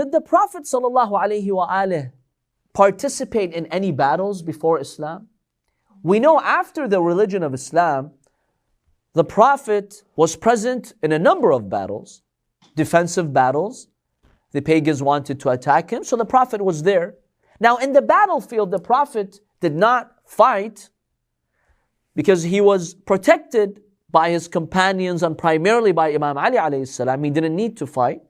Did the Prophet ﷺ participate in any battles before Islam? We know after the religion of Islam, the Prophet was present in a number of battles, defensive battles. The pagans wanted to attack him, so the Prophet was there. Now in the battlefield, the Prophet did not fight because he was protected by his companions and primarily by Imam Ali alayhi salam. He didn't need to fight.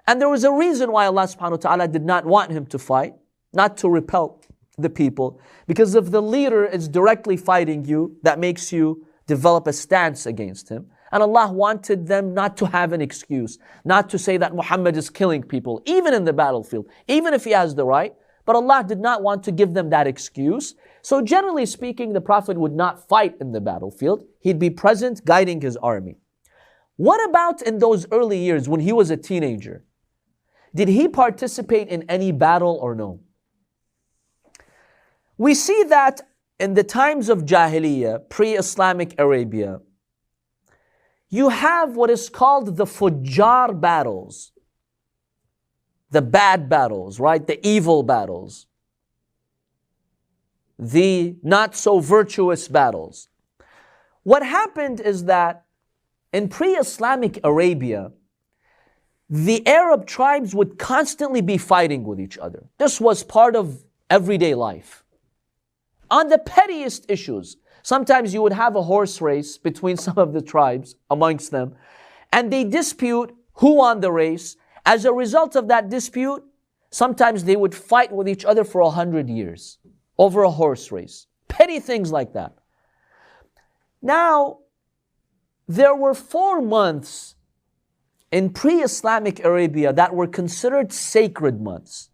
And there was a reason why Allah subhanahu wa ta'ala did not want him to fight, not to repel the people. Because if the leader is directly fighting you, that makes you develop a stance against him. And Allah wanted them not to have an excuse, not to say that Muhammad is killing people, even in the battlefield, even if he has the right. But Allah did not want to give them that excuse. So generally speaking, the Prophet would not fight in the battlefield. He'd be present guiding his army. What about in those early years when he was a teenager? Did he participate in any battle or no? We see that in the times of Jahiliyyah, pre-Islamic Arabia, you have what is called the Fujar battles. The bad battles, right? The evil battles. The not so virtuous battles. What happened is that in pre-Islamic Arabia, the Arab tribes would constantly be fighting with each other. This was part of everyday life. On the pettiest issues, sometimes you would have a horse race between some of the tribes amongst them, and they dispute who won the race. As a result of that dispute, sometimes they would fight with each other for 100 years over a horse race. Petty things like that. Now, there were 4 months in pre-Islamic Arabia that were considered sacred months.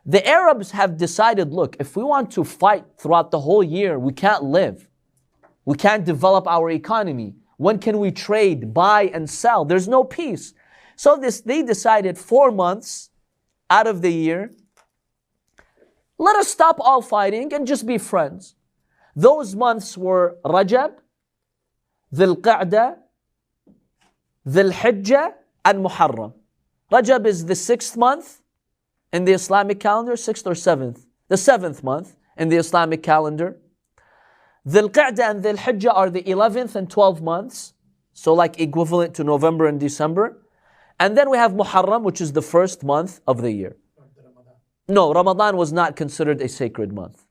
The Arabs have decided, look, if we want to fight throughout the whole year, we can't live. We can't develop our economy. When can we trade, buy and sell? There's no peace. So they decided 4 months out of the year, let us stop all fighting and just be friends. Those months were Rajab, Dhul Qa'dah, Dhul Hijjah, and Muharram. Rajab is the 6th month in the Islamic calendar, 6th or 7th? The 7th month in the Islamic calendar. Dhul Qa'dah and Dhul Hijjah are the 11th and 12th months, so like equivalent to November and December. And then we have Muharram, which is the 1st month of the year. No, Ramadan was not considered a sacred month.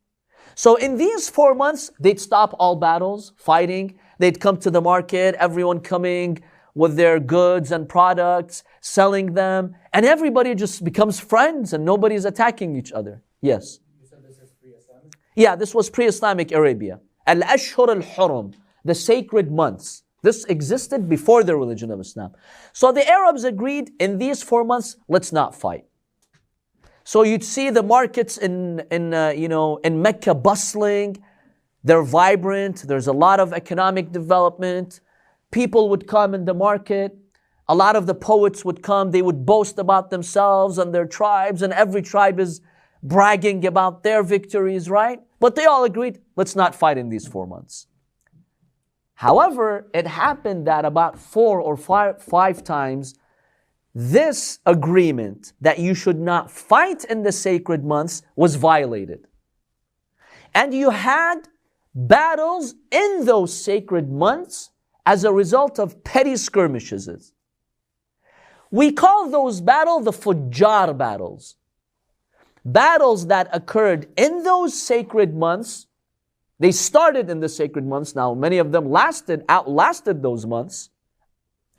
So in these 4 months, they'd stop all battles, fighting. They'd come to the market, everyone coming with their goods and products, selling them. And everybody just becomes friends and nobody's attacking each other. Yes? You said this is pre-Islamic? Yeah, this was pre-Islamic Arabia. Al-Ashhur al-Hurum, the sacred months. This existed before the religion of Islam. So the Arabs agreed, in these 4 months, let's not fight. So you'd see the markets in Mecca bustling. They're vibrant. There's a lot of economic development. People would come in the market. A lot of the poets would come. They would boast about themselves and their tribes, and every tribe is bragging about their victories, right? But they all agreed, let's not fight in these 4 months. However, it happened that about 4 or 5 times, this agreement that you should not fight in the sacred months was violated. And you had battles in those sacred months as a result of petty skirmishes. We call those battles the Fujar battles. Battles that occurred in those sacred months. They started in the sacred months. Now, many of them outlasted those months,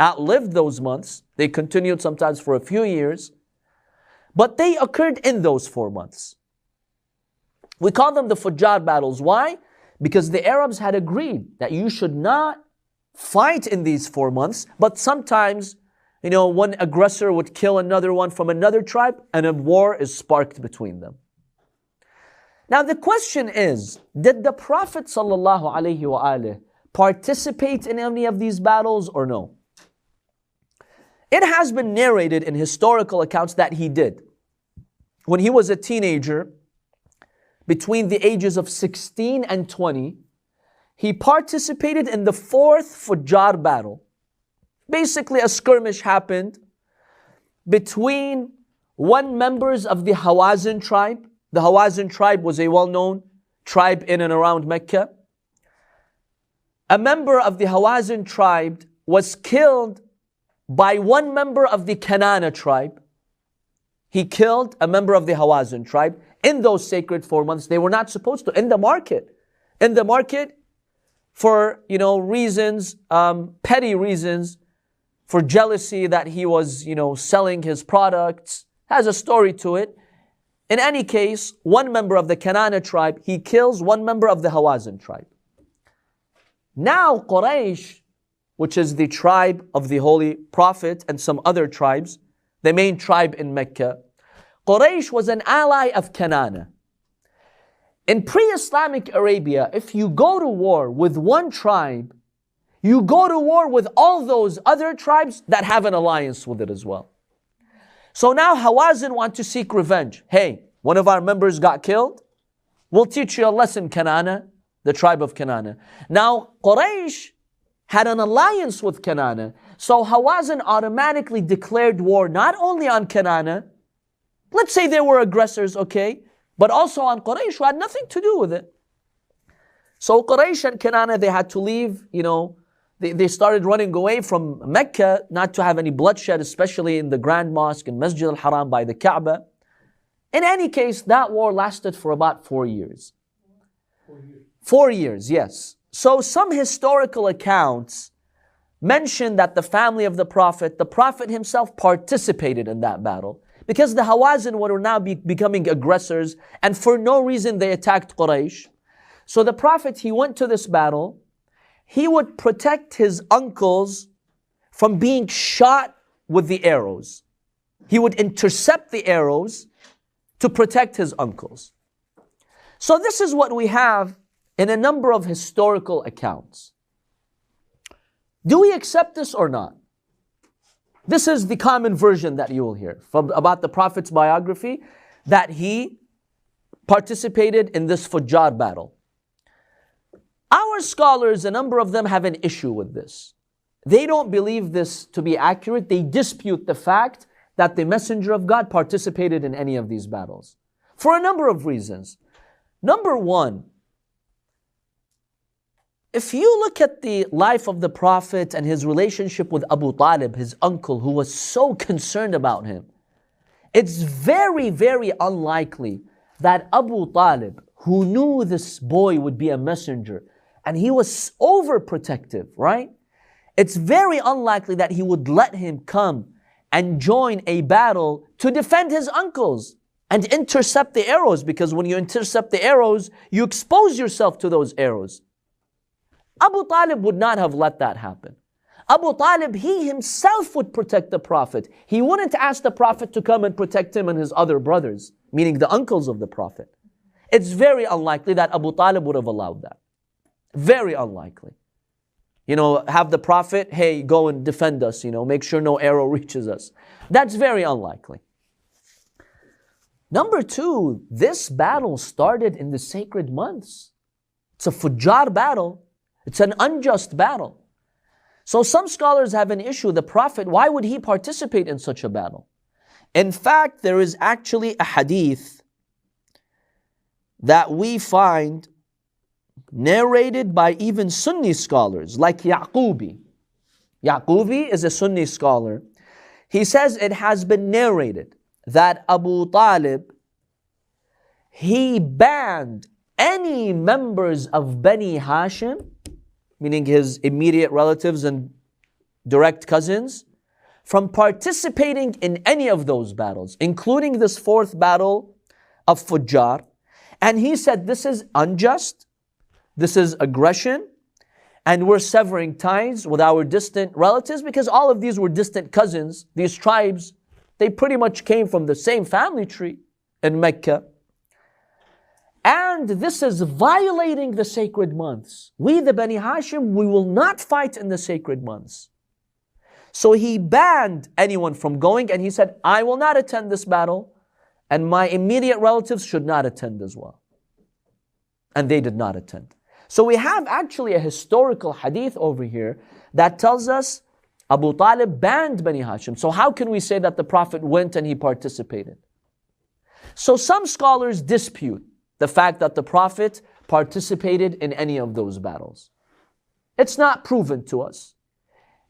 outlived those months. They continued sometimes for a few years. But they occurred in those 4 months. We call them the Fujar battles. Why? Because the Arabs had agreed that you should not fight in these 4 months, but sometimes, one aggressor would kill another one from another tribe, and a war is sparked between them. Now the question is, did the Prophet ﷺ participate in any of these battles or no? It has been narrated in historical accounts that he did. When he was a teenager, between the ages of 16 and 20, he participated in the 4th Fujar battle. Basically, a skirmish happened between one members of the Hawazin tribe. The Hawazin tribe was a well-known tribe in and around Mecca. A member of the Hawazin tribe was killed by one member of the Kanana tribe. He killed a member of the Hawazin tribe in those sacred 4 months. They were not supposed to, in the market. In the market, for reasons, petty reasons, for jealousy that he was selling his products, has a story to it. In any case, one member of the Kanana tribe, he kills one member of the Hawazin tribe. Now Quraysh, which is the tribe of the Holy Prophet and some other tribes, the main tribe in Mecca, Quraysh was an ally of Kanana. In pre-Islamic Arabia, if you go to war with one tribe, you go to war with all those other tribes that have an alliance with it as well. So now Hawazin want to seek revenge. Hey, one of our members got killed. We'll teach you a lesson, Kanana, the tribe of Kanana. Now Quraysh had an alliance with Kanana. So Hawazin automatically declared war not only on Kanana, let's say they were aggressors, okay, but also on Quraysh, who had nothing to do with it. So Quraysh and Kanana, they had to leave, they started running away from Mecca, not to have any bloodshed, especially in the Grand Mosque and Masjid al-Haram by the Kaaba. In any case, that war lasted for about 4 years. 4 years. 4 years, yes. So some historical accounts mention that the family of the Prophet himself participated in that battle. Because the Hawazin were now becoming aggressors, and for no reason they attacked Quraysh. So the Prophet, he went to this battle. He would protect his uncles from being shot with the arrows. He would intercept the arrows to protect his uncles. So this is what we have in a number of historical accounts. Do we accept this or not? This is the common version that you will hear about the Prophet's biography, that he participated in this Fujjar battle. Our scholars, a number of them, have an issue with this. They don't believe this to be accurate. They dispute the fact that the Messenger of God participated in any of these battles for a number of reasons. Number one, if you look at the life of the Prophet and his relationship with Abu Talib, his uncle, who was so concerned about him, it's very, very unlikely that Abu Talib, who knew this boy would be a messenger, and he was overprotective, right? It's very unlikely that he would let him come and join a battle to defend his uncles and intercept the arrows, because when you intercept the arrows, you expose yourself to those arrows. Abu Talib would not have let that happen. Abu Talib, he himself would protect the Prophet. He wouldn't ask the Prophet to come and protect him and his other brothers, meaning the uncles of the Prophet. It's very unlikely that Abu Talib would have allowed that. Very unlikely. Have the Prophet, hey, go and defend us, make sure no arrow reaches us. That's very unlikely. Number two, this battle started in the sacred months. It's a Fujjar battle. It's an unjust battle. So some scholars have an issue. The Prophet, why would he participate in such a battle? In fact, there is actually a hadith that we find narrated by even Sunni scholars like Yaqubi. Yaqubi is a Sunni scholar. He says it has been narrated that Abu Talib, he banned any members of Bani Hashim, meaning his immediate relatives and direct cousins, from participating in any of those battles, including this fourth battle of Fujjar. And he said, this is unjust, this is aggression, and we're severing ties with our distant relatives, because all of these were distant cousins. These tribes, they pretty much came from the same family tree in Mecca. And this is violating the sacred months. We, the Bani Hashim, we will not fight in the sacred months. So he banned anyone from going, and he said, I will not attend this battle, and my immediate relatives should not attend as well. And they did not attend. So we have actually a historical hadith over here that tells us Abu Talib banned Bani Hashim. So how can we say that the Prophet went and he participated? So some scholars dispute the fact that the Prophet participated in any of those battles. It's not proven to us.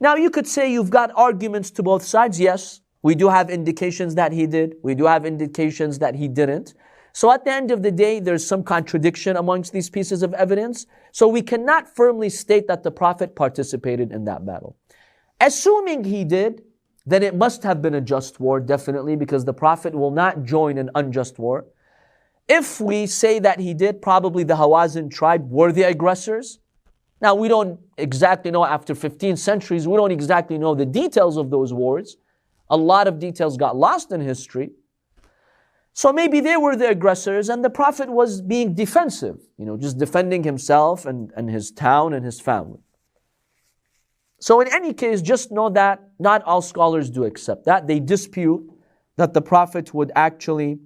Now you could say you've got arguments to both sides. Yes, we do have indications that he did. We do have indications that he didn't. So at the end of the day, there's some contradiction amongst these pieces of evidence. So we cannot firmly state that the Prophet participated in that battle. Assuming he did, then it must have been a just war, definitely, because the Prophet will not join an unjust war. If we say that he did, probably the Hawazin tribe were the aggressors. Now, we don't exactly know, after 15 centuries, we don't exactly know the details of those wars. A lot of details got lost in history. So maybe they were the aggressors and the Prophet was being defensive, just defending himself and his town and his family. So in any case, just know that not all scholars do accept that. They dispute that the Prophet would actually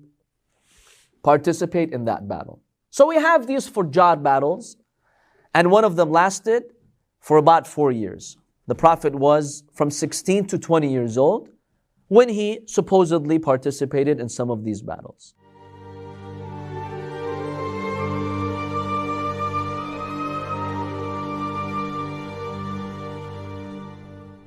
participate in that battle. So we have these Fijar battles, and one of them lasted for about 4 years. The Prophet was from 16 to 20 years old when he supposedly participated in some of these battles.